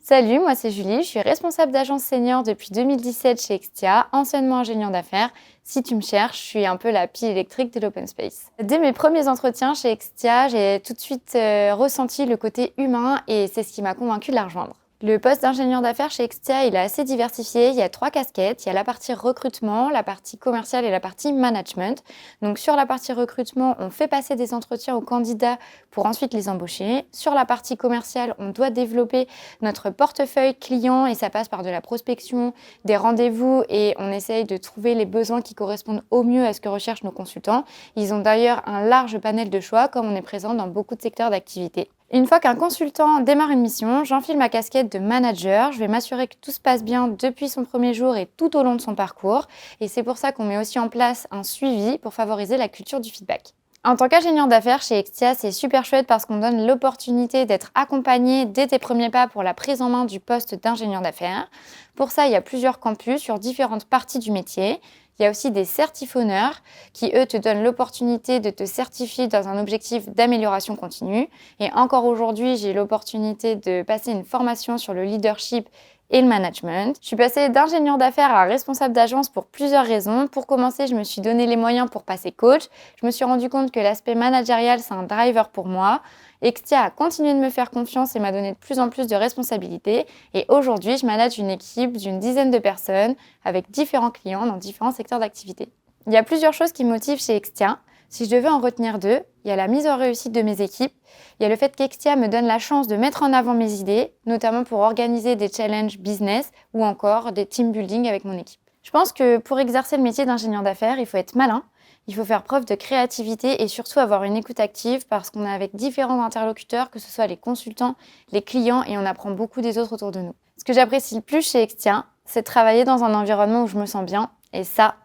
Salut, moi c'est Julie, je suis responsable d'agence senior depuis 2017 chez Extia, anciennement ingénieure d'affaires. Si tu me cherches, je suis un peu la pile électrique de l'open space. Dès mes premiers entretiens chez Extia, j'ai tout de suite ressenti le côté humain et c'est ce qui m'a convaincue de la rejoindre. Le poste d'ingénieur d'affaires chez Extia, il est assez diversifié. Il y a 3 casquettes. Il y a la partie recrutement, la partie commerciale et la partie management. Donc sur la partie recrutement, on fait passer des entretiens aux candidats pour ensuite les embaucher. Sur la partie commerciale, on doit développer notre portefeuille client et ça passe par de la prospection, des rendez-vous et on essaye de trouver les besoins qui correspondent au mieux à ce que recherchent nos consultants. Ils ont d'ailleurs un large panel de choix comme on est présent dans beaucoup de secteurs d'activité. Une fois qu'un consultant démarre une mission, j'enfile ma casquette de manager. Je vais m'assurer que tout se passe bien depuis son premier jour et tout au long de son parcours. Et c'est pour ça qu'on met aussi en place un suivi pour favoriser la culture du feedback. En tant qu'ingénieur d'affaires chez Extia, c'est super chouette parce qu'on donne l'opportunité d'être accompagné dès tes premiers pas pour la prise en main du poste d'ingénieur d'affaires. Pour ça, il y a plusieurs campus sur différentes parties du métier. Il y a aussi des certifionneurs qui, eux, te donnent l'opportunité de te certifier dans un objectif d'amélioration continue. Et encore aujourd'hui, j'ai l'opportunité de passer une formation sur le leadership et le management. Je suis passée d'ingénieur d'affaires à responsable d'agence pour plusieurs raisons. Pour commencer, je me suis donné les moyens pour passer coach. Je me suis rendu compte que l'aspect managérial, c'est un driver pour moi. Extia a continué de me faire confiance et m'a donné de plus en plus de responsabilités. Et aujourd'hui, je manage une équipe d'une dizaine de personnes avec différents clients dans différents secteurs d'activité. Il y a plusieurs choses qui me motivent chez Extia. Si je devais en retenir 2, il y a la mise en réussite de mes équipes. Il y a le fait qu'Extia me donne la chance de mettre en avant mes idées, notamment pour organiser des challenges business ou encore des team building avec mon équipe. Je pense que pour exercer le métier d'ingénieur d'affaires, il faut être malin, il faut faire preuve de créativité et surtout avoir une écoute active parce qu'on est avec différents interlocuteurs, que ce soit les consultants, les clients et on apprend beaucoup des autres autour de nous. Ce que j'apprécie le plus chez Extia, c'est de travailler dans un environnement où je me sens bien et ça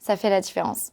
fait la différence.